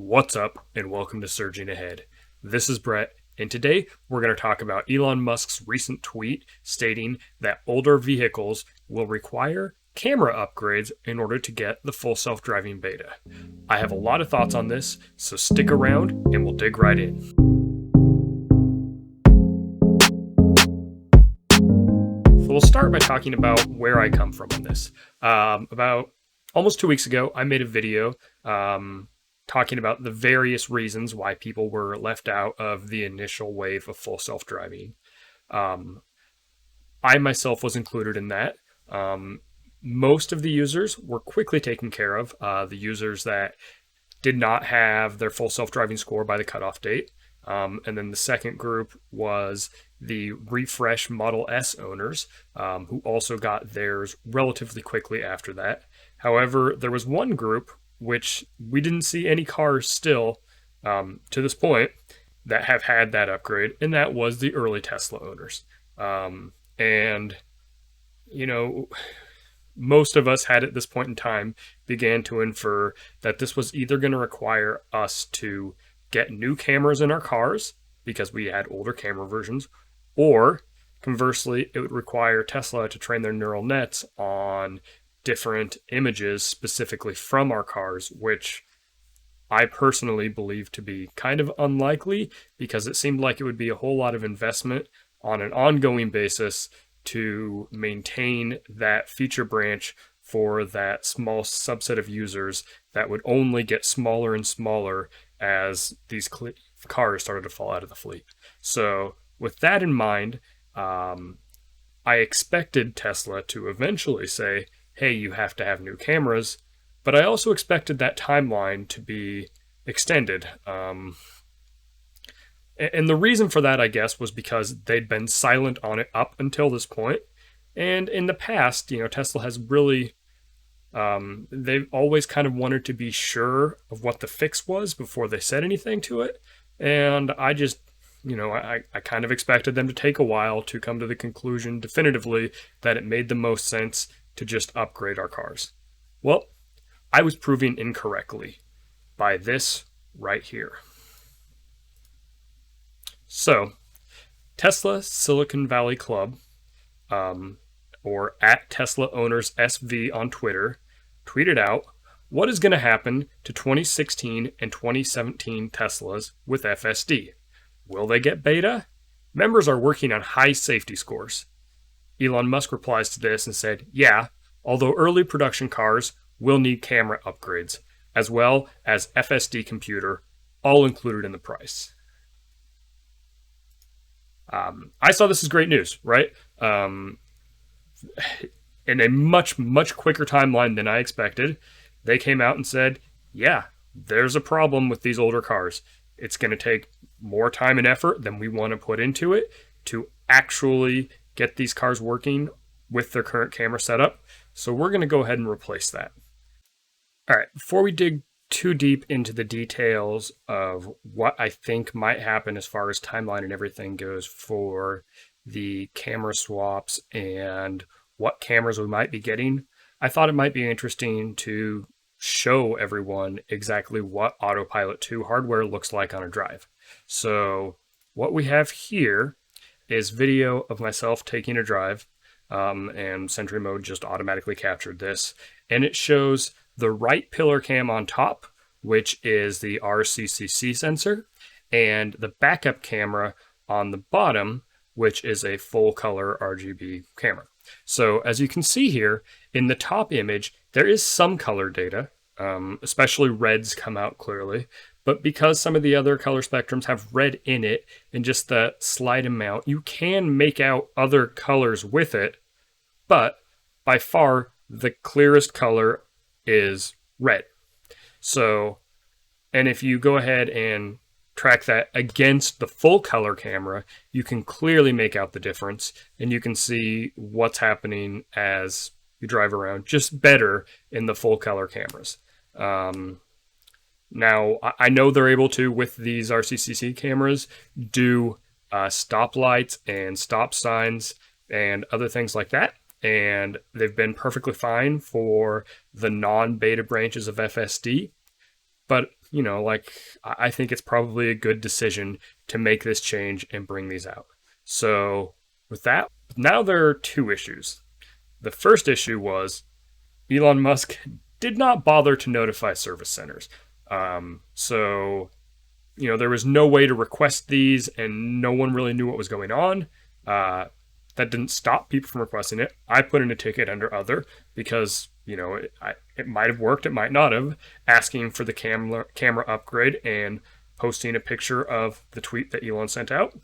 What's up, and welcome to Surging Ahead. This is Brett, and today we're going to talk about Elon Musk's recent tweet stating that older vehicles will require camera upgrades in order to get the full self-driving beta. I have a lot of thoughts on this, so stick around and we'll dig right in. So we'll start by talking about where I come from on this. About almost 2 weeks ago, I made a video talking about the various reasons why people were left out of the initial wave of full self-driving. I myself was included in that. Most of the users were quickly taken care of. The users that did not have their full self-driving score by the cutoff date. And then the second group was the refresh Model S owners, who also got theirs relatively quickly after that. However, there was one group which we didn't see any cars still to this point that have had that upgrade, and that was the early Tesla owners. And, you know, most of us had at this point in time began to infer that this was either going to require us to get new cameras in our cars because we had older camera versions, or conversely, it would require Tesla to train their neural nets on different images specifically from our cars, which I personally believe to be kind of unlikely because it seemed like it would be a whole lot of investment on an ongoing basis to maintain that feature branch for that small subset of users that would only get smaller and smaller as these cars started to fall out of the fleet. So with that in mind, I expected Tesla to eventually say, hey, you have to have new cameras, but I also expected that timeline to be extended. And the reason for that, I guess, was because they'd been silent on it up until this point. And in the past, Tesla has really, they've always kind of wanted to be sure of what the fix was before they said anything to it. And I just, I kind of expected them to take a while to come to the conclusion definitively that it made the most sense to just upgrade our cars. Well, I was proven incorrectly by this right here. So, Tesla Silicon Valley Club, or at Tesla Owners SV on Twitter, tweeted out, what is going to happen to 2016 and 2017 Teslas with FSD? Will they get beta? Members are working on high safety scores. Elon Musk replies to this and said, yeah, although early production cars will need camera upgrades, as well as FSD computer, all included in the price. I saw this as great news, right? In a much, much quicker timeline than I expected, they came out and said, yeah, there's a problem with these older cars. It's going to take more time and effort than we want to put into it to actually get these cars working with their current camera setup. So we're going to go ahead and replace that. All right, before we dig too deep into the details of what I think might happen as far as timeline and everything goes for the camera swaps and what cameras we might be getting, I thought it might be interesting to show everyone exactly what Autopilot 2 hardware looks like on a drive. So what we have here is video of myself taking a drive, and Sentry Mode just automatically captured this. And it shows the right pillar cam on top, which is the RCCC sensor, and the backup camera on the bottom, which is a full color RGB camera. So as you can see here, in the top image, there is some color data, especially reds come out clearly. But because some of the other color spectrums have red in it in just the slight amount, you can make out other colors with it. But by far, the clearest color is red. So, and if you go ahead and track that against the full color camera, you can clearly make out the difference. And you can see what's happening as you drive around just better in the full color cameras. Now, I know they're able to, with these RCCC cameras, do stoplights and stop signs and other things like that. And they've been perfectly fine for the non-beta branches of FSD. But like I think it's probably a good decision to make this change and bring these out. So with that, now there are two issues. The first issue was Elon Musk did not bother to notify service centers. So there was no way to request these, and no one really knew what was going on. That didn't stop people from requesting it. I put in a ticket under other because it might have worked, it might not have, asking for the camera upgrade and posting a picture of the tweet that Elon sent out.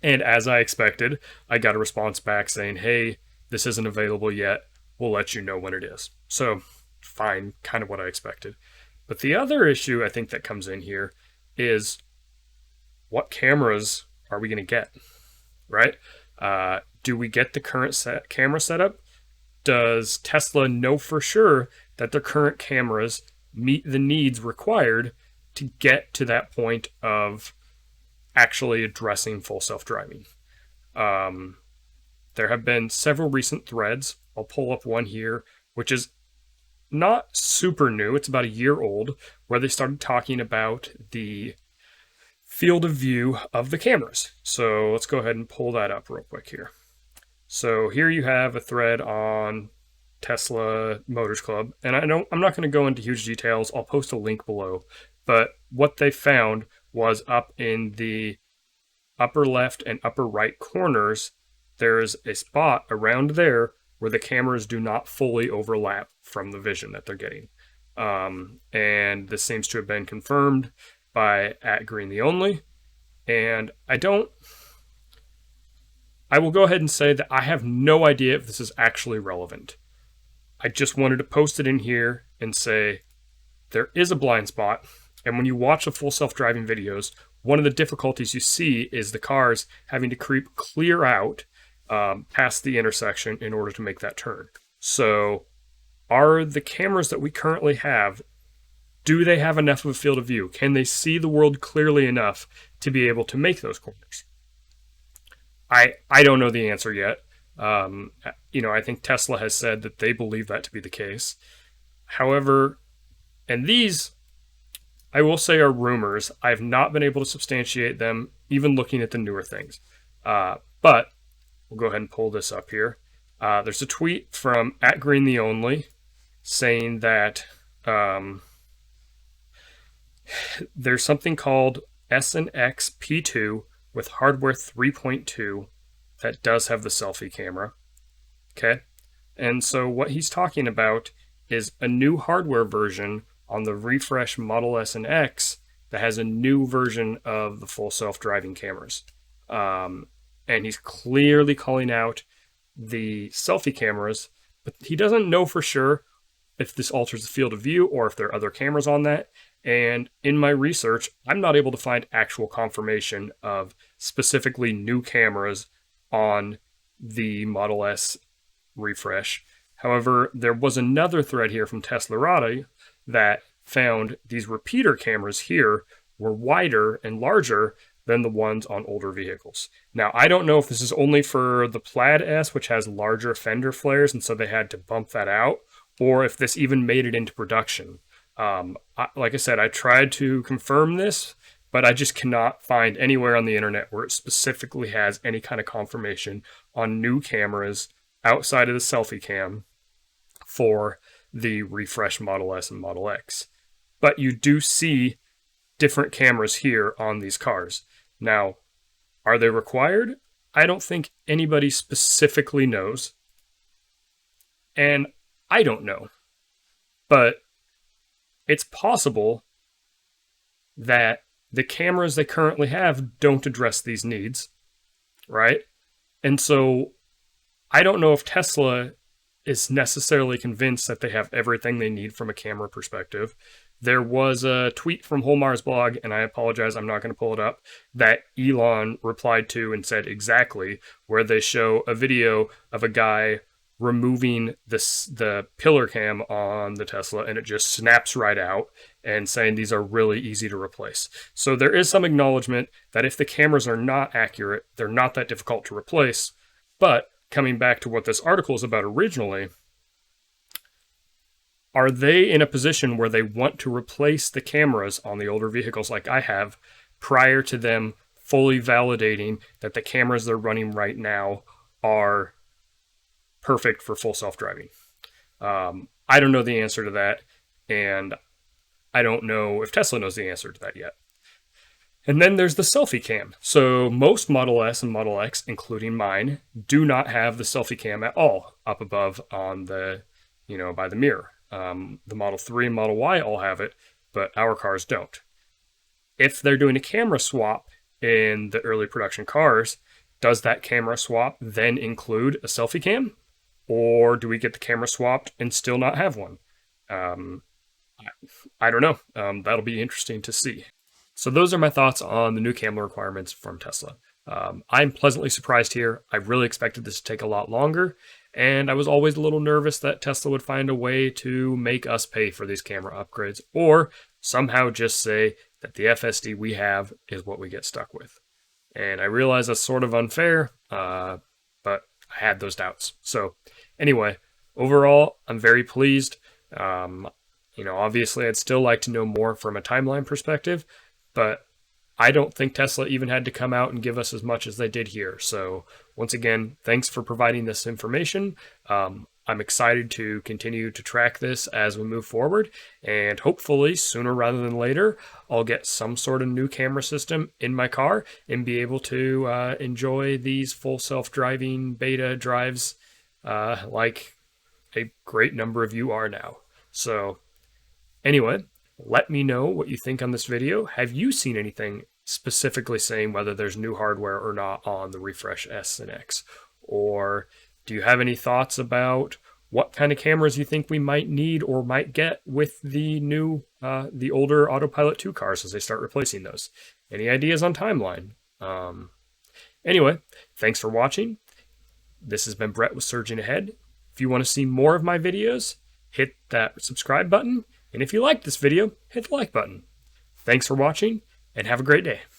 And as I expected, I got a response back saying, "Hey, this isn't available yet. We'll let you know when it is." So fine, kind of what I expected. But the other issue I think that comes in here is, what cameras are we going to get, right? Do we get the current camera setup? Does Tesla know for sure that their current cameras meet the needs required to get to that point of actually addressing full self-driving? There have been several recent threads. I'll pull up one here, which is not super new. It's about a year old, where they started talking about the field of view of the cameras. So let's go ahead and pull that up real quick here. So here you have a thread on Tesla Motors Club, and I'm not going to go into huge details. I'll post a link below. But what they found was up in the upper left and upper right corners, there's a spot around there where the cameras do not fully overlap from the vision that they're getting. And this seems to have been confirmed by @GreenTheOnly. And I will go ahead and say that I have no idea if this is actually relevant. I just wanted to post it in here and say there is a blind spot. And when you watch the full self-driving videos, one of the difficulties you see is the cars having to creep clear out past the intersection in order to make that turn. So are the cameras that we currently have, do they have enough of a field of view? Can they see the world clearly enough to be able to make those corners? I don't know the answer yet. I think Tesla has said that they believe that to be the case. However, and these, I will say, are rumors. I've not been able to substantiate them, even looking at the newer things. But we'll go ahead and pull this up here. There's a tweet from @GreenTheOnly saying that there's something called S&X P2 with hardware 3.2 that does have the selfie camera. Okay? And so what he's talking about is a new hardware version on the refresh Model S and X that has a new version of the full self-driving cameras. And he's clearly calling out the selfie cameras, but he doesn't know for sure if this alters the field of view or if there are other cameras on that. And in my research, I'm not able to find actual confirmation of specifically new cameras on the Model S refresh. However, there was another thread here from Teslarati that found these repeater cameras here were wider and larger than the ones on older vehicles. Now, I don't know if this is only for the Plaid S, which has larger fender flares, and so they had to bump that out, or if this even made it into production. Like I said, I tried to confirm this, but I just cannot find anywhere on the internet where it specifically has any kind of confirmation on new cameras outside of the selfie cam for the refresh Model S and Model X. But you do see different cameras here on these cars. Now, are they required? I don't think anybody specifically knows. And I don't know. But it's possible that the cameras they currently have don't address these needs, right? And so I don't know if Tesla is necessarily convinced that they have everything they need from a camera perspective. There was a tweet from Holmar's blog, and I apologize, I'm not going to pull it up, that Elon replied to and said exactly, where they show a video of a guy removing the pillar cam on the Tesla, and it just snaps right out, and saying these are really easy to replace. So there is some acknowledgement that if the cameras are not accurate, they're not that difficult to replace. But coming back to what this article is about originally, are they in a position where they want to replace the cameras on the older vehicles like I have prior to them fully validating that the cameras they're running right now are perfect for full self-driving? I don't know the answer to that, and I don't know if Tesla knows the answer to that yet. And then there's the selfie cam. So most Model S and Model X, including mine, do not have the selfie cam at all up above on the, by the mirror. The Model 3 and Model Y all have it, but our cars don't. If they're doing a camera swap in the early production cars, does that camera swap then include a selfie cam? Or do we get the camera swapped and still not have one? I don't know. That'll be interesting to see. So those are my thoughts on the new camera requirements from Tesla. I'm pleasantly surprised here. I really expected this to take a lot longer, and I was always a little nervous that Tesla would find a way to make us pay for these camera upgrades, or somehow just say that the FSD we have is what we get stuck with. And I realize that's sort of unfair, but I had those doubts. So anyway, overall, I'm very pleased. Obviously I'd still like to know more from a timeline perspective, but I don't think Tesla even had to come out and give us as much as they did here. So once again, thanks for providing this information. I'm excited to continue to track this as we move forward, and hopefully sooner rather than later, I'll get some sort of new camera system in my car and be able to enjoy these full self-driving beta drives like a great number of you are now. So anyway, let me know what you think on this video. Have you seen anything specifically saying whether there's new hardware or not on the Refresh S and X? Or do you have any thoughts about what kind of cameras you think we might need or might get with the new, the older Autopilot 2 cars as they start replacing those? Any ideas on timeline? Anyway, thanks for watching. This has been Brett with Surging Ahead. If you want to see more of my videos, hit that subscribe button. And if you liked this video, hit the like button. Thanks for watching, and have a great day.